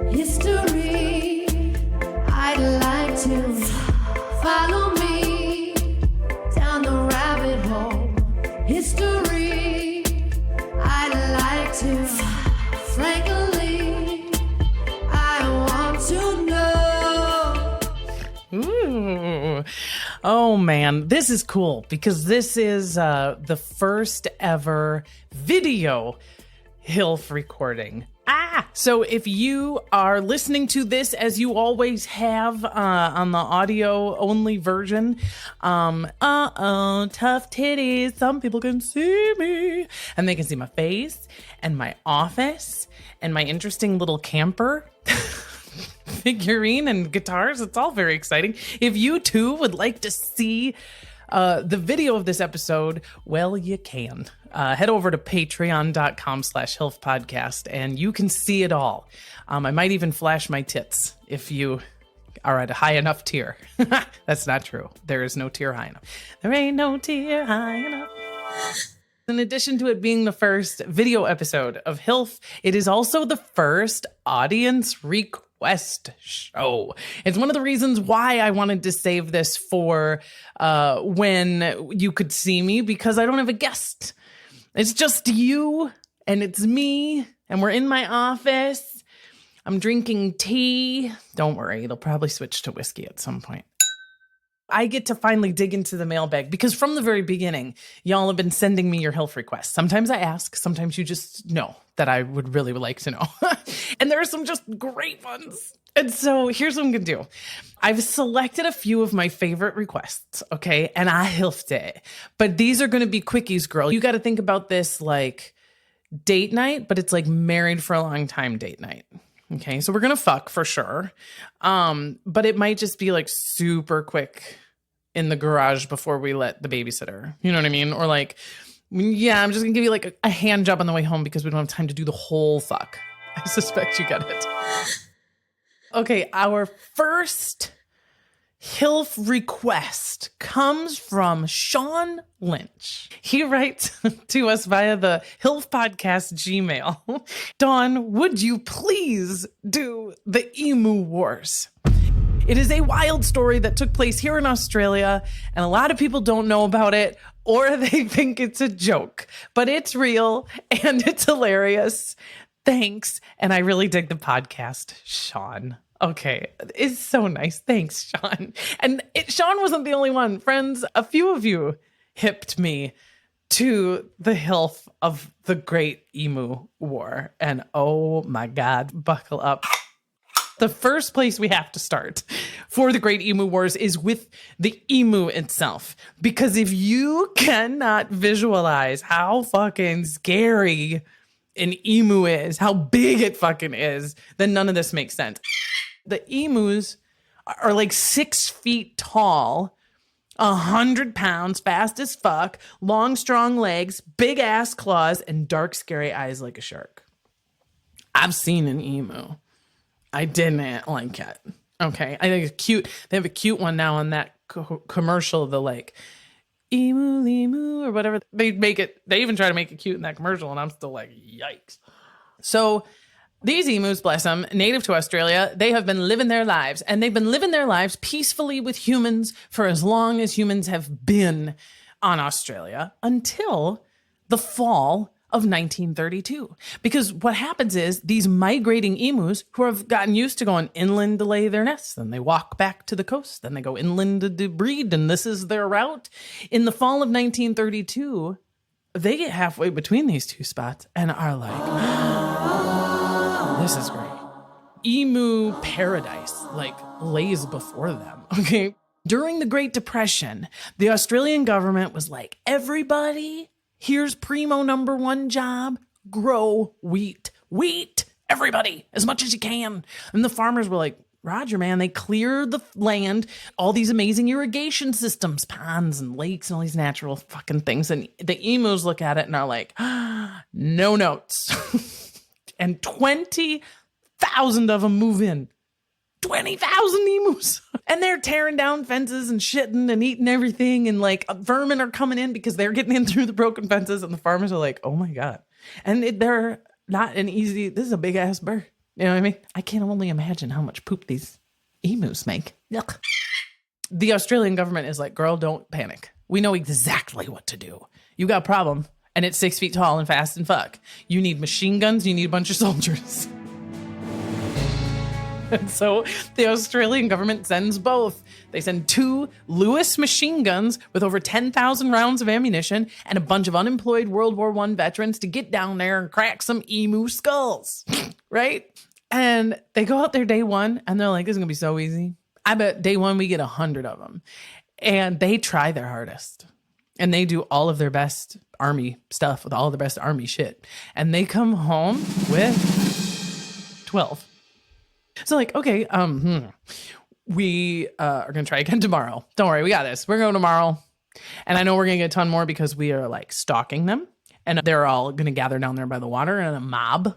History, I'd like to follow me down the rabbit hole. History, I'd like to, frankly, I want to know. Ooh. Oh man, this is cool because this is the first ever video HILF recording. So if you are listening to this as you always have on the audio only version, tough titties, some people can see me and they can see my face and my office and my interesting little camper figurine and guitars. It's all very exciting. If you too would like to see the video of this episode, well, you can. Head over to patreon.com/hilfpodcast and you can see it all. I might even flash my tits if you are at a high enough tier. That's not true. There is no tier high enough. There ain't no tier high enough. In addition to it being the first video episode of HILF, it is also the first audience request show. It's one of the reasons why I wanted to save this for when you could see me, because I don't have a guest. It's just you and it's me and we're in my office. I'm drinking tea. Don't worry, it'll probably switch to whiskey at some point. I get to finally dig into the mailbag because from the very beginning, y'all have been sending me your HILF requests. Sometimes I ask, sometimes you just know that I would really like to know. And there are some just great ones. And so here's what I'm going to do. I've selected a few of my favorite requests, okay? And I HILFed it. But these are going to be quickies, girl. You got to think about this like date night, but it's like married for a long time date night. Okay, so we're going to fuck for sure. But it might just be like super quick in the garage before we let the babysitter. You know what I mean? Or like, yeah, I'm just going to give you like a hand job on the way home because we don't have time to do the whole fuck. I suspect you get it. Okay, our first HILF request comes from Sean Lynch. He writes to us via the HILF podcast Gmail. Dawn, would you please do the Emu Wars? It is a wild story that took place here in Australia, and a lot of people don't know about it, or they think it's a joke. But it's real, and it's hilarious. Thanks, and I really dig the podcast, Sean. Okay, it's so nice. Thanks, Sean. And Sean wasn't the only one. Friends, a few of you hipped me to the HILF of the Great Emu War. And oh my God, buckle up. The first place we have to start for the Great Emu Wars is with the emu itself. Because if you cannot visualize how fucking scary an emu is, how big it fucking is, then none of this makes sense. The emus are like 6 feet tall, 100 pounds, fast as fuck, long, strong legs, big ass claws, and dark, scary eyes like a shark. I've seen an emu. I didn't like it. Okay. I think it's cute. They have a cute one now on that commercial, the like emu or whatever. They even try to make it cute in that commercial, and I'm still like, yikes. So these emus, bless them, native to Australia, they have been living their lives, and they've been living their lives peacefully with humans for as long as humans have been on Australia until the fall of 1932. Because what happens is these migrating emus who have gotten used to going inland to lay their nests, then they walk back to the coast, then they go inland to breed, and this is their route. In the fall of 1932, they get halfway between these two spots and are like, this is great. Emu paradise, like, lays before them, okay? During the Great Depression, the Australian government was like, everybody, here's primo number one job, grow wheat. Wheat, everybody, as much as you can. And the farmers were like, Roger, man, they clear the land, all these amazing irrigation systems, ponds and lakes and all these natural fucking things. And the emus look at it and are like, no notes. And 20,000 of them move in. 20,000 emus. And they're tearing down fences and shitting and eating everything. And like vermin are coming in because they're getting in through the broken fences. And the farmers are like, oh my God. And they're not an easy, this is a big ass bird. You know what I mean? I can only imagine how much poop these emus make. Yuck. The Australian government is like, girl, don't panic. We know exactly what to do. You got a problem, and it's 6 feet tall and fast and fuck. You need machine guns. You need a bunch of soldiers. And so the Australian government sends both. They send 2 Lewis machine guns with over 10,000 rounds of ammunition and a bunch of unemployed World War I veterans to get down there and crack some emu skulls, right? And they go out there day one, and they're like, this is going to be so easy. I bet day one we get 100 of them. And they try their hardest. And they do all of their best army stuff with all the best army shit. And they come home with 12. So like, okay, we are going to try again tomorrow. Don't worry, we got this. We're going tomorrow. And I know we're going to get a ton more because we are like stalking them. And they're all going to gather down there by the water in a mob.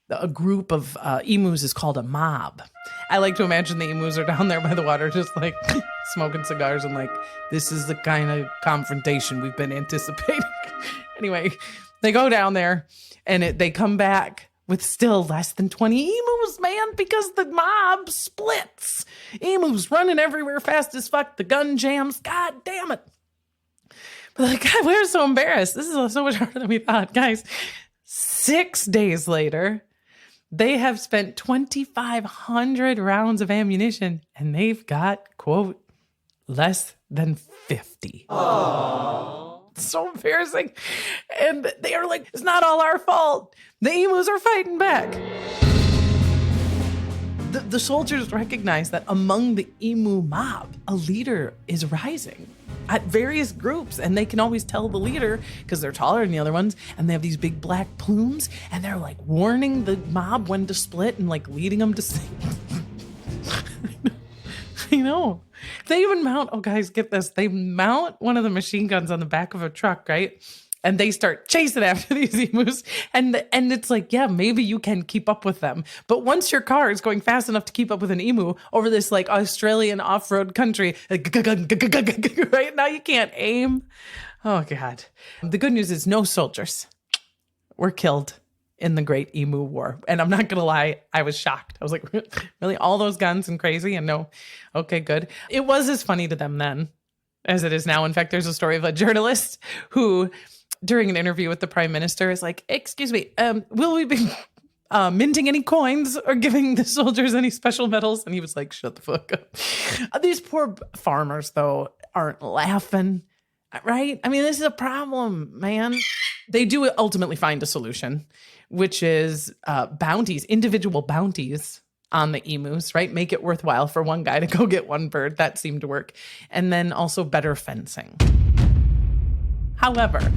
A group of emus is called a mob. I like to imagine the emus are down there by the water just like smoking cigars and like, this is the kind of confrontation we've been anticipating. Anyway, they go down there and they come back with still less than 20 emus, man, because the mob splits. Emus running everywhere fast as fuck. The gun jams. God damn it. But like, God, we're so embarrassed. This is so much harder than we thought. Guys, 6 days later, they have spent 2,500 rounds of ammunition and they've got, quote, less than 50. Aww. It's so embarrassing. And they are like, it's not all our fault. The emus are fighting back. The soldiers recognize that among the emu mob, a leader is rising at various groups, and they can always tell the leader because they're taller than the other ones, and they have these big black plumes, and they're like warning the mob when to split and like leading them to sing. I know. They even mount, oh guys, get this. They mount one of the machine guns on the back of a truck, right? And they start chasing after these emus. And it's like, yeah, maybe you can keep up with them. But once your car is going fast enough to keep up with an emu over this like Australian off-road country, right now you can't aim. Oh God. The good news is no soldiers were killed in the Great Emu War. And I'm not going to lie, I was shocked. I was like, really? All those guns and crazy? And no, okay, good. It was as funny to them then as it is now. In fact, there's a story of a journalist who, during an interview with the prime minister, is like, excuse me, will we be minting any coins or giving the soldiers any special medals? And he was like, shut the fuck up. These poor farmers, though, aren't laughing, right? I mean, this is a problem, man. They do ultimately find a solution, which is bounties, individual bounties on the emus, right? Make it worthwhile for one guy to go get one bird. That seemed to work. And then also better fencing. However,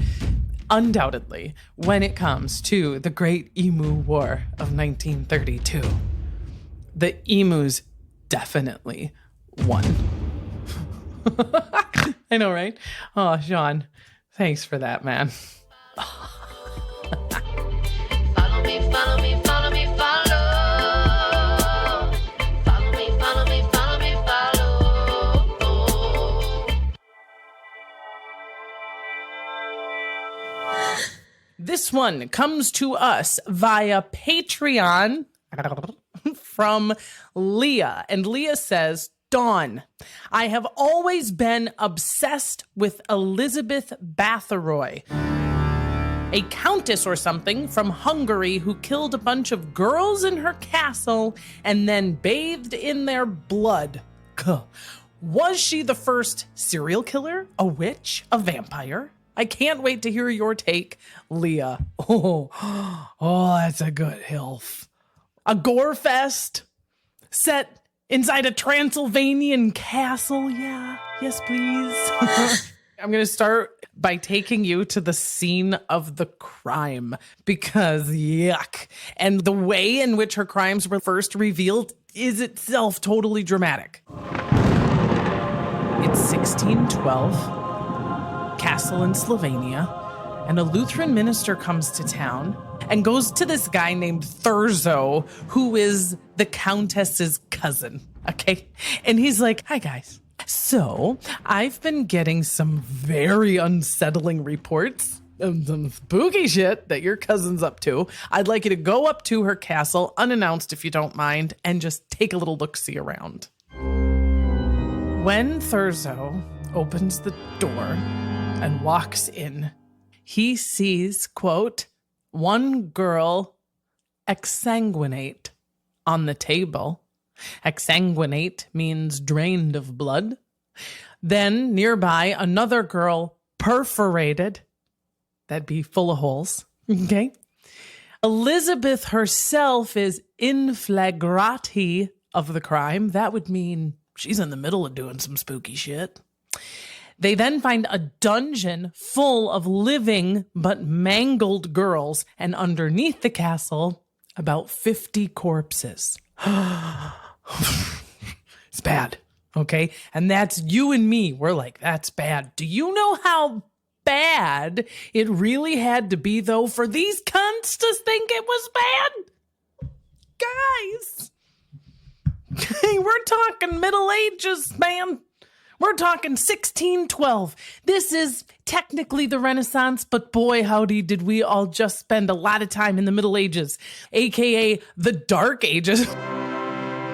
undoubtedly, when it comes to the Great Emu War of 1932, the emus definitely won. I know, right? Oh, Sean, thanks for that, man. Follow me, follow me, follow me, follow. Follow me, follow me, follow me, follow. This one comes to us via Patreon from Leah. And Leah says, Dawn, I have always been obsessed with Elizabeth Bathoroy, a countess or something from Hungary who killed a bunch of girls in her castle and then bathed in their blood. Was she the first serial killer, a witch, a vampire? I can't wait to hear your take, Leah. Oh, that's a good hilf. A gore fest set inside a Transylvanian castle. Yeah, yes, please. I'm going to start by taking you to the scene of the crime because yuck. And the way in which her crimes were first revealed is itself totally dramatic. It's 1612. Castle in Slovenia, and a Lutheran minister comes to town and goes to this guy named Thurzo, who is the countess's cousin, okay? And he's like, hi guys. So I've been getting some very unsettling reports some spooky shit that your cousin's up to. I'd like you to go up to her castle unannounced, if you don't mind, and just take a little look-see around. When Thurzo opens the door and walks in, he sees, quote, one girl exsanguinate on the table. Exsanguinate means drained of blood. Then nearby, another girl perforated. That'd be full of holes. Okay. Elizabeth herself is in flagrati of the crime. That would mean she's in the middle of doing some spooky shit. They then find a dungeon full of living but mangled girls, and underneath the castle, about 50 corpses. It's bad, okay? And that's you and me. We're like, that's bad. Do you know how bad it really had to be, though, for these cunts to think it was bad? Guys, we're talking Middle Ages, man. We're talking 1612. This is technically the Renaissance, but boy, howdy, did we all just spend a lot of time in the Middle Ages, aka the Dark Ages.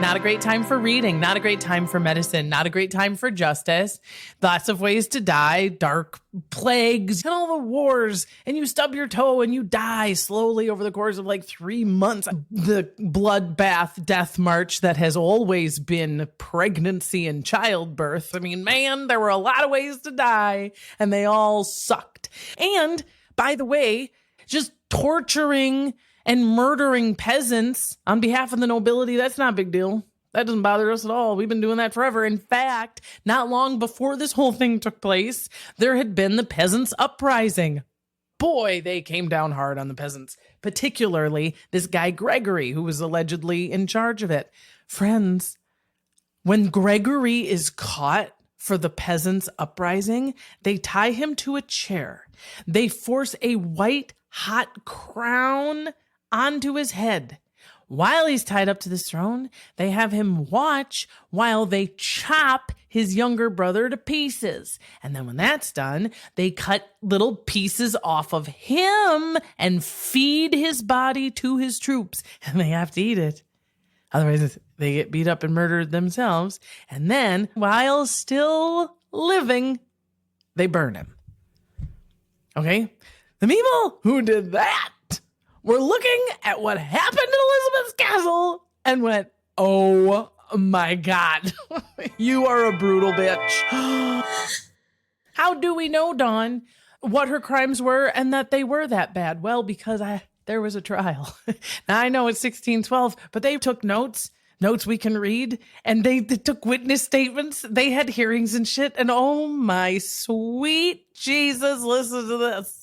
Not a great time for reading, not a great time for medicine, not a great time for justice. Lots of ways to die, dark plagues, and all the wars, and you stub your toe and you die slowly over the course of like 3 months. The bloodbath death march that has always been pregnancy and childbirth. I mean, man, there were a lot of ways to die, and they all sucked. And, by the way, just torturing and murdering peasants on behalf of the nobility, that's not a big deal. That doesn't bother us at all. We've been doing that forever. In fact, not long before this whole thing took place, there had been the peasants' uprising. Boy, they came down hard on the peasants, particularly this guy Gregory, who was allegedly in charge of it. Friends, when Gregory is caught for the peasants' uprising, they tie him to a chair. They force a white hot crown onto his head. While he's tied up to this throne, they have him watch while they chop his younger brother to pieces. And then when that's done, they cut little pieces off of him and feed his body to his troops. And they have to eat it. Otherwise, they get beat up and murdered themselves. And then, while still living, they burn him. Okay? The people who did that were looking at what happened in Elizabeth's castle and went, oh my God, you are a brutal bitch. How do we know, Dawn, what her crimes were and that they were that bad? Well, because there was a trial. Now, I know it's 1612, but they took notes we can read, and they took witness statements. They had hearings and shit, and oh my sweet Jesus, listen to this.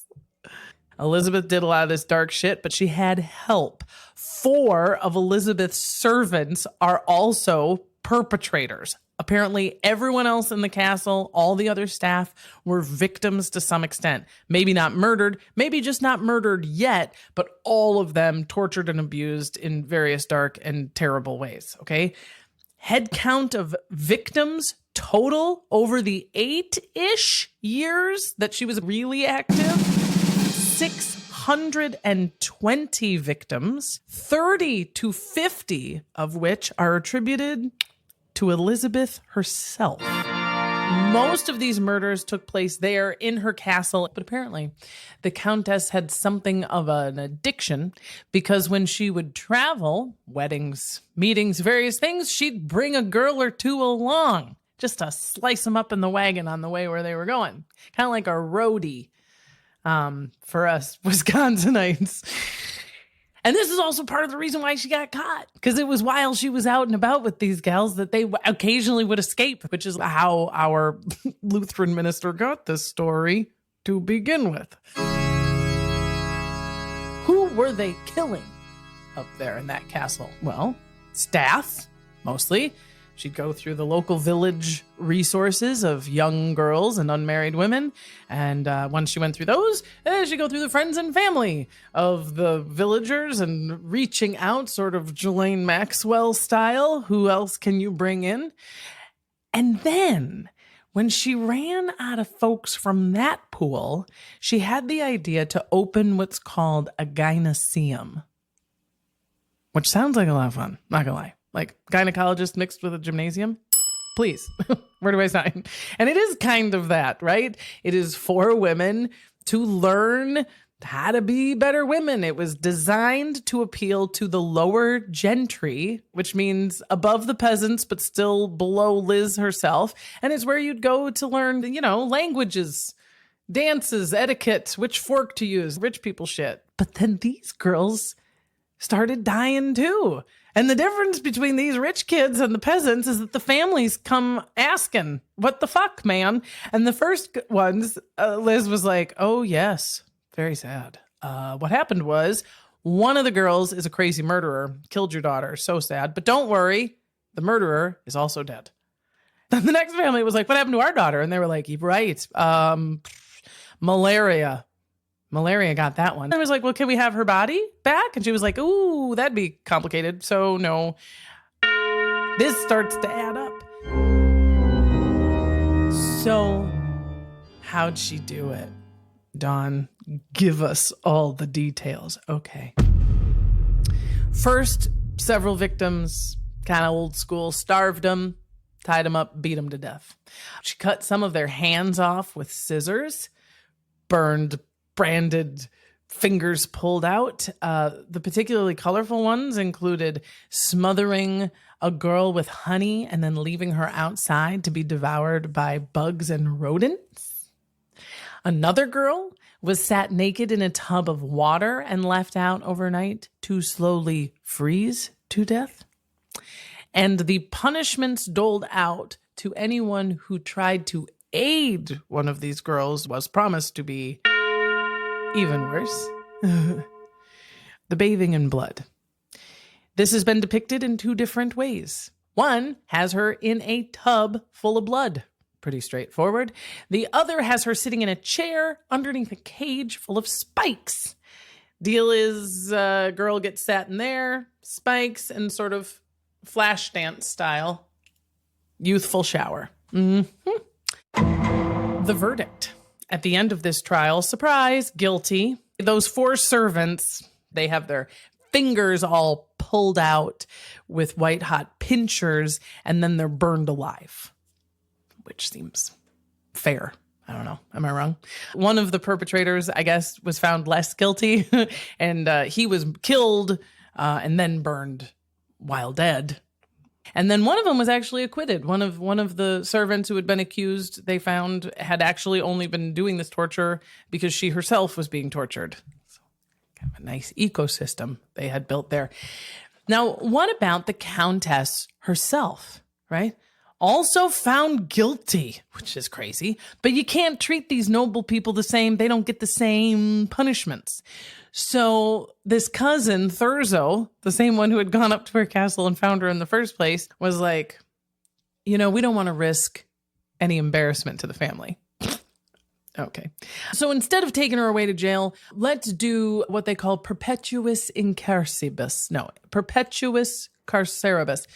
Elizabeth did a lot of this dark shit, but she had help. 4 of Elizabeth's servants are also perpetrators. Apparently, everyone else in the castle, all the other staff, were victims to some extent. Maybe not murdered, maybe just not murdered yet, but all of them tortured and abused in various dark and terrible ways, okay? Head count of victims total over the 8-ish years that she was really active, 620 victims, 30 to 50 of which are attributed to Elizabeth herself. Most of these murders took place there in her castle, but apparently the Countess had something of an addiction, because when she would travel, weddings, meetings, various things, she'd bring a girl or two along just to slice them up in the wagon on the way where they were going. Kind of like a roadie. For us Wisconsinites. And this is also part of the reason why she got caught, because it was while she was out and about with these gals that they occasionally would escape, which is how our Lutheran minister got this story to begin with. Who were they killing up there in that castle? Well, staff, mostly. She'd go through the local village resources of young girls and unmarried women. And once she went through those, she'd go through the friends and family of the villagers and reaching out sort of Ghislaine Maxwell style. Who else can you bring in? And then When she ran out of folks from that pool, she had the idea to open what's called a gynoeceum, which sounds like a lot of fun, not gonna lie. Like gynecologist mixed with a gymnasium? Please, where do I sign? And it is kind of that, right? It is for women to learn how to be better women. It was designed to appeal to the lower gentry, which means above the peasants, but still below Liz herself. And it's where you'd go to learn, languages, dances, etiquette, which fork to use, rich people shit. But then these girls started dying too. And the difference between these rich kids and the peasants is that the families come asking, what the fuck, man? And the first ones, Liz was like, oh, yes. Very sad. What happened was one of the girls is a crazy murderer, killed your daughter. So sad. But don't worry, the murderer is also dead. Then the next family was like, what happened to our daughter? And they were like, right, malaria. Malaria got that one. I was like, well, can we have her body back? And she was like, ooh, that'd be complicated. So no, this starts to add up. So how'd she do it? Dawn, give us all the details. Okay. First, several victims, kind of old school, starved them, tied them up, beat them to death. She cut some of their hands off with scissors, burned, branded, fingers pulled out. The particularly colorful ones included smothering a girl with honey and then leaving her outside to be devoured by bugs and rodents. Another girl was sat naked in a tub of water and left out overnight to slowly freeze to death. And the punishments doled out to anyone who tried to aid one of these girls was promised to be even worse. The bathing in blood. This has been depicted in two different ways. One has her in a tub full of blood. Pretty straightforward. The other has her sitting in a chair underneath a cage full of spikes. Deal is, girl gets sat in there, spikes, and sort of flash dance style. Youthful shower. Mm-hmm. The verdict. At the end of this trial, surprise, guilty. Those four servants, they have their fingers all pulled out with white hot pincers, and then they're burned alive. Which seems fair. I don't know. Am I wrong? One of the perpetrators, I guess, was found less guilty, and he was killed and then burned while dead. And then one of them was actually acquitted. One of the servants who had been accused, they found, had actually only been doing this torture because she herself was being tortured. So, kind of a nice ecosystem they had built there. Now, what about the Countess herself, right? Also found guilty, which is crazy, but you can't treat these noble people the same. They don't get the same punishments. So this cousin, Thurzo, the same one who had gone up to her castle and found her in the first place, was like, we don't want to risk any embarrassment to the family. Okay. So instead of taking her away to jail, let's do what they call perpetuus incarceribus. No, perpetuus carceribus.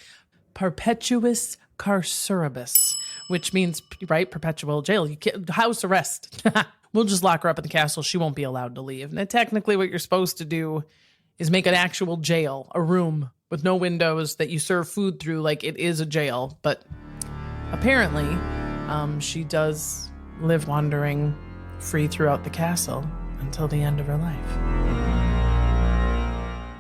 Perpetuus carceribus, which means, right, perpetual jail. You can't, house arrest. We'll just lock her up in the castle. She won't be allowed to leave. And technically what you're supposed to do is make an actual jail, a room with no windows that you serve food through like it is a jail. But apparently she does live wandering free throughout the castle until the end of her life.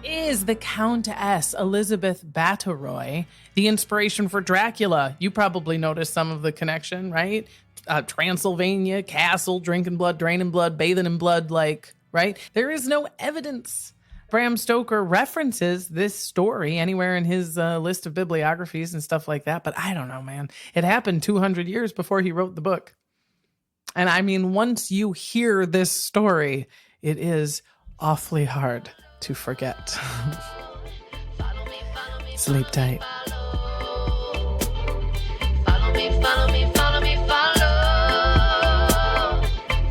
Is the Countess Elizabeth Bathoroy the inspiration for Dracula? You probably noticed some of the connection, right? Transylvania, castle, drinking blood, draining blood, bathing in blood, right? There is no evidence. Bram Stoker references this story anywhere in his list of bibliographies and stuff like that, but I don't know, man. It happened 200 years before he wrote the book. And I mean, once you hear this story, it is awfully hard to forget. Sleep tight. Follow me, follow me, follow me, follow.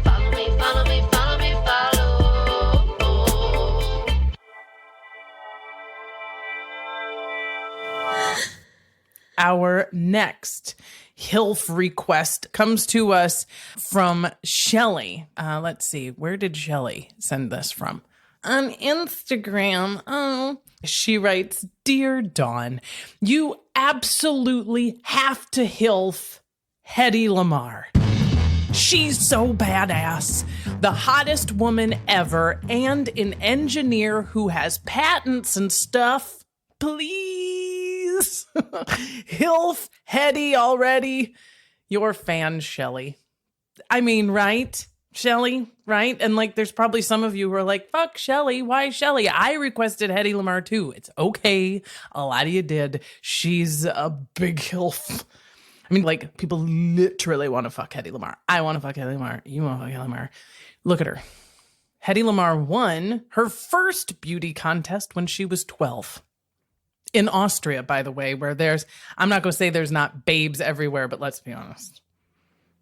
Follow me, follow me, follow me, follow. our next HILF request comes to us from Shelly. Let's see. Where did Shelly send this from? On Instagram. Oh. She writes, Dear Dawn, you absolutely have to HILF Hedy Lamarr. She's so badass. The hottest woman ever and an engineer who has patents and stuff. Please. HILF Hedy already. Your fan, Shelly. I mean, right? Shelly, right? And like, there's probably some of you who are like, fuck Shelly. Why Shelly? I requested Hedy Lamarr too. It's okay. A lot of you did. She's a big HILF. I mean, like, people literally want to fuck Hedy Lamarr. I want to fuck Hedy Lamarr. You want to fuck Hedy Lamarr. Look at her. Hedy Lamarr won her first beauty contest when she was 12. In Austria, by the way, where I'm not going to say there's not babes everywhere, but let's be honest.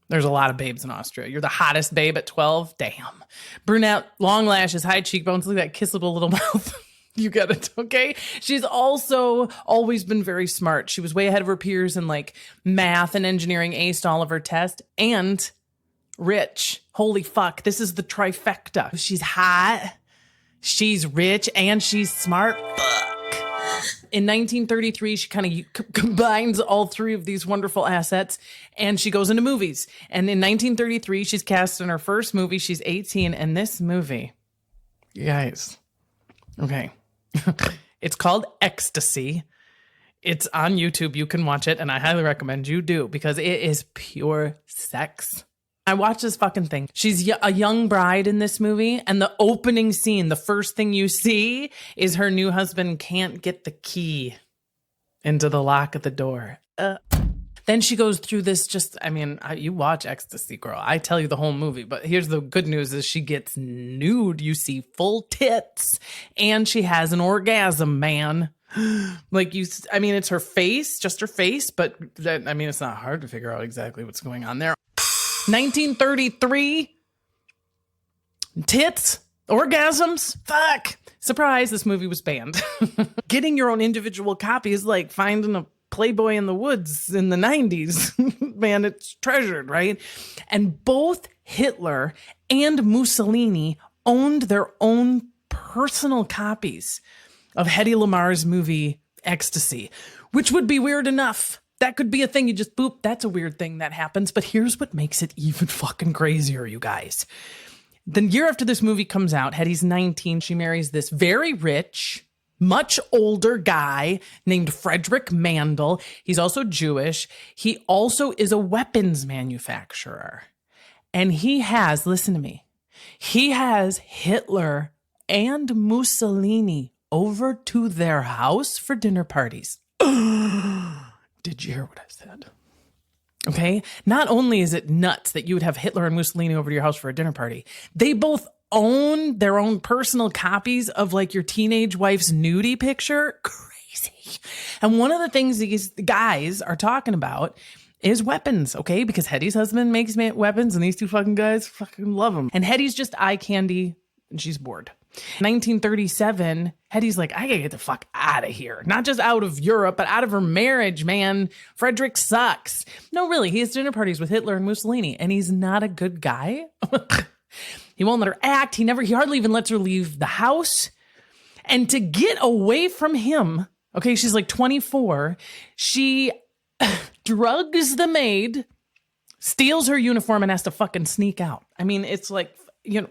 There's a lot of babes in Austria. You're the hottest babe at 12? Damn. Brunette, long lashes, high cheekbones, look at that kissable little mouth. You get it, okay? She's also always been very smart. She was way ahead of her peers in like math and engineering, aced all of her tests, and rich. Holy fuck, this is the trifecta. She's hot, she's rich, and she's smart. In 1933, she kind of combines all three of these wonderful assets, and she goes into movies. And in 1933, she's cast in her first movie. She's 18, and this movie, you guys, okay, it's called Ecstasy. It's on YouTube. You can watch it, and I highly recommend you do, because it is pure sex. I watched this fucking thing. She's a young bride in this movie, and the opening scene, the first thing you see is her new husband can't get the key into the lock of the door. Then she goes through this you watch Ecstasy, girl. I tell you the whole movie, but here's the good news is she gets nude. You see full tits, and she has an orgasm, man. It's her face, just her face, but it's not hard to figure out exactly what's going on there. 1933, tits, orgasms, fuck. Surprise, this movie was banned. Getting your own individual copy is like finding a Playboy in the woods in the 90s. Man, it's treasured, right? And both Hitler and Mussolini owned their own personal copies of Hedy Lamarr's movie Ecstasy, which would be weird enough. That could be a thing. You just boop. That's a weird thing that happens. But here's what makes it even fucking crazier, you guys. The year after this movie comes out, Hedy's 19. She marries this very rich, much older guy named Frederick Mandel. He's also Jewish. He also is a weapons manufacturer. And he has, listen to me, he has Hitler and Mussolini over to their house for dinner parties. Did you hear what I said? Okay. Not only is it nuts that you would have Hitler and Mussolini over to your house for a dinner party, they both own their own personal copies of like your teenage wife's nudie picture. Crazy. And one of the things these guys are talking about is weapons, okay? Because Hedy's husband makes weapons and these two fucking guys fucking love them. And Hedy's just eye candy and she's bored. 1937, Hedy's like, I gotta get the fuck out of here. Not just out of Europe, but out of her marriage, man. Frederick sucks. No, really, he has dinner parties with Hitler and Mussolini, and he's not a good guy. He won't let her act. He hardly even lets her leave the house. And to get away from him, okay, she's like 24, she drugs the maid, steals her uniform, and has to fucking sneak out. I mean, it's like,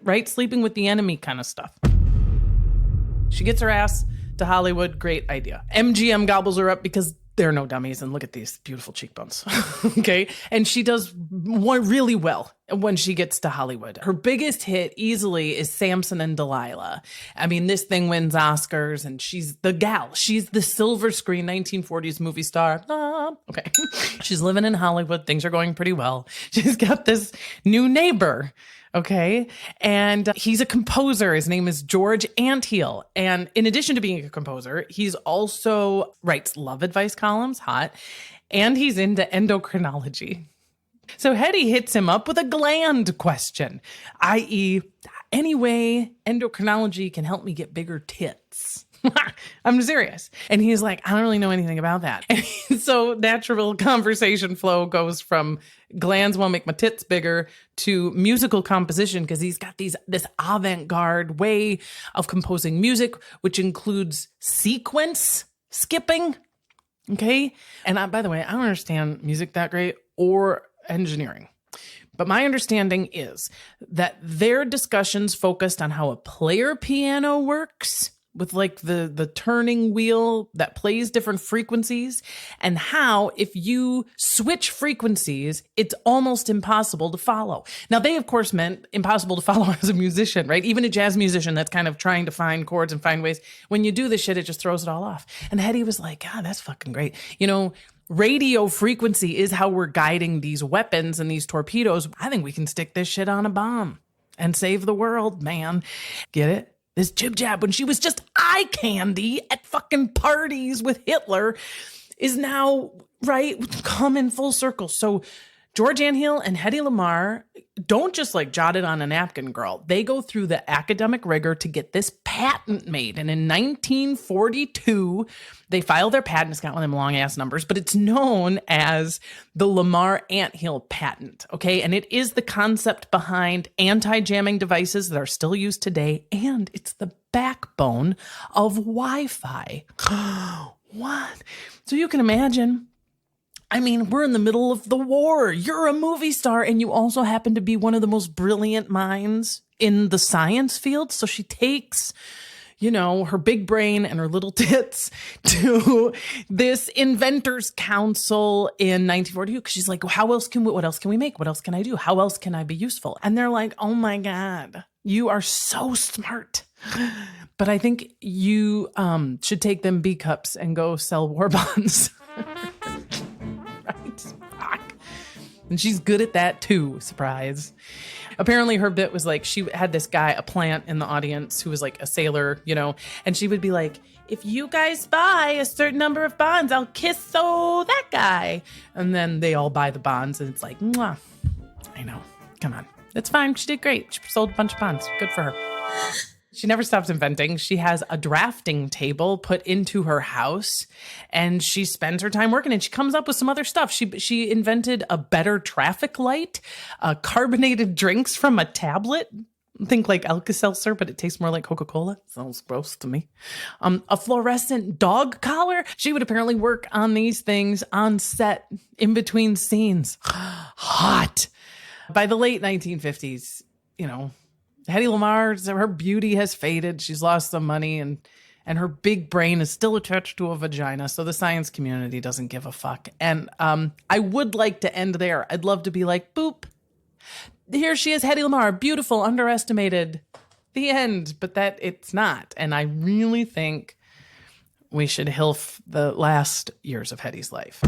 right? Sleeping with the enemy kind of stuff. She gets her ass to Hollywood. Great idea. MGM gobbles her up because they're no dummies. And look at these beautiful cheekbones. Okay. And she does really well when she gets to Hollywood. Her biggest hit easily is Samson and Delilah. I mean, this thing wins Oscars and she's the gal. She's the silver screen 1940s movie star. Okay. She's living in Hollywood. Things are going pretty well. She's got this new neighbor. Okay. And he's a composer. His name is George Anthill. And in addition to being a composer, he's also writes love advice columns, hot, and he's into endocrinology. So Hedy hits him up with a gland question, i.e., any way endocrinology can help me get bigger tits. I'm serious. And he's like, I don't really know anything about that. And so natural conversation flow goes from glands will make my tits bigger to musical composition, because he's got this avant-garde way of composing music, which includes sequence skipping. Okay. And by the way, I don't understand music that great or engineering. But my understanding is that their discussions focused on how a player piano works, with like the turning wheel that plays different frequencies, and how if you switch frequencies, it's almost impossible to follow. Now, they, of course, meant impossible to follow as a musician, right? Even a jazz musician that's kind of trying to find chords and find ways. When you do this shit, it just throws it all off. And Hedy was like, God, that's fucking great. You know, radio frequency is how we're guiding these weapons and these torpedoes. I think we can stick this shit on a bomb and save the world, man. Get it? This jib jab, when she was just eye candy at fucking parties with Hitler, is now, right, come in full circle. So George Anhill and Hedy Lamarr don't just like jot it on a napkin, girl. They go through the academic rigor to get this patent made. And in 1942, they file their patent. It's got one of them long ass numbers, but it's known as the Lamarr Anthill patent. Okay. And it is the concept behind anti-jamming devices that are still used today. And it's the backbone of Wi-Fi. What? So you can imagine, I mean, we're in the middle of the war. You're a movie star, and you also happen to be one of the most brilliant minds in the science field. So she takes, you know, her big brain and her little tits to this inventors council in 1942. Because she's like, what else can we make? What else can I do? How else can I be useful? And they're like, oh my God, you are so smart. But I think you should take them B cups and go sell war bonds. And she's good at that too, surprise. Apparently her bit was like, she had this guy, a plant in the audience who was like a sailor, you know, and she would be like, if you guys buy a certain number of bonds, I'll kiss that guy. And then they all buy the bonds and it's like, mwah. I know, come on. It's fine, she did great. She sold a bunch of bonds, good for her. She never stops inventing. She has a drafting table put into her house and she spends her time working and she comes up with some other stuff. She invented a better traffic light, carbonated drinks from a tablet. Think like Alka-Seltzer, but it tastes more like Coca-Cola. Sounds gross to me. A fluorescent dog collar. She would apparently work on these things on set in between scenes. Hot. By the late 1950s, you know, Hedy Lamarr, her beauty has faded. She's lost some money and her big brain is still attached to a vagina. So the science community doesn't give a fuck. And I would like to end there. I'd love to be like, boop. Here she is, Hedy Lamarr, beautiful, underestimated, the end. But that it's not. And I really think we should hilf the last years of Hedy's life.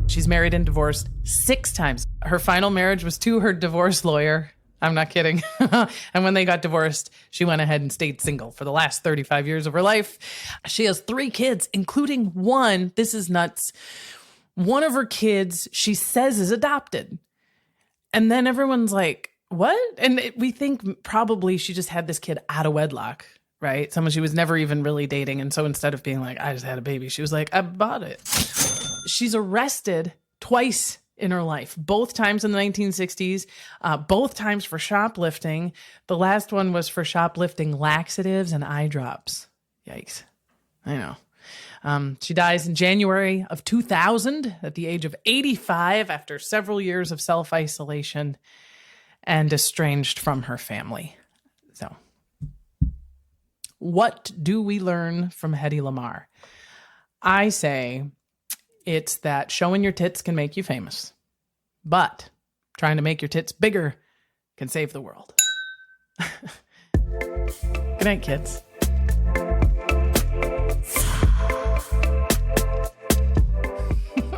She's married and divorced 6 times. Her final marriage was to her divorce lawyer. I'm not kidding. And when they got divorced, she went ahead and stayed single for the last 35 years of her life. She has 3 kids, including one. This is nuts. One of her kids, she says, is adopted. And then everyone's like, what? And we think probably she just had this kid out of wedlock, right? Someone she was never even really dating. And so instead of being like, I just had a baby, she was like, I bought it. She's arrested twice in her life, both times in the 1960s, both times for shoplifting. The last one was for shoplifting laxatives and eye drops. Yikes. I know. She dies in January of 2000 at the age of 85 after several years of self-isolation and estranged from her family. So what do we learn from Hedy Lamarr? I say it's that showing your tits can make you famous, but trying to make your tits bigger can save the world. Good night, kids.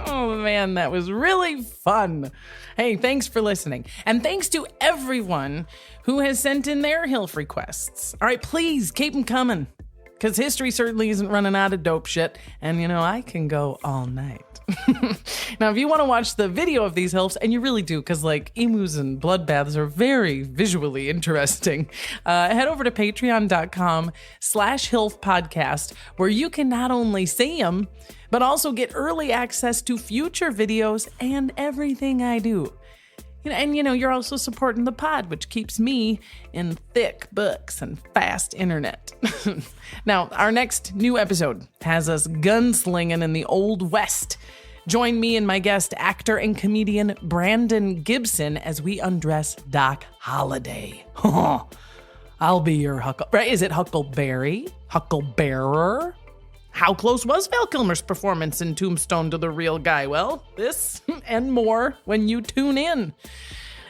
Oh man, that was really fun. Hey, thanks for listening. And thanks to everyone who has sent in their HILF requests. All right, please keep them coming. because history certainly isn't running out of dope shit, and I can go all night. Now, if you want to watch the video of these hilfs, and you really do, because emus and bloodbaths are very visually interesting, head over to patreon.com/hilfpodcast, where you can not only see them, but also get early access to future videos and everything I do. And you're also supporting the pod, which keeps me in thick books and fast internet. Now, our next new episode has us gunslinging in the Old West. Join me and my guest, actor and comedian Brandon Gibson, as we undress Doc Holliday. I'll be your Is it Huckleberry? Hucklebearer? How close was Val Kilmer's performance in Tombstone to the real guy? Well, this and more when you tune in.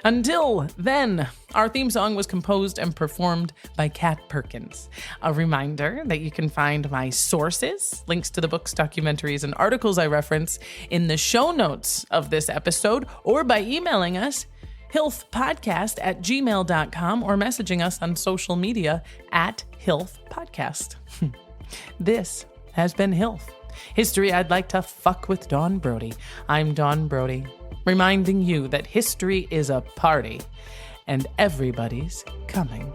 Until then, our theme song was composed and performed by Kat Perkins. A reminder that you can find my sources, links to the books, documentaries, and articles I reference in the show notes of this episode, or by emailing us, hilfpodcast@gmail.com, or messaging us on social media @hilfpodcast. This has been Hilf, History I'd Like to Fuck with Dawn Brody. I'm Dawn Brody, reminding you that history is a party and everybody's coming.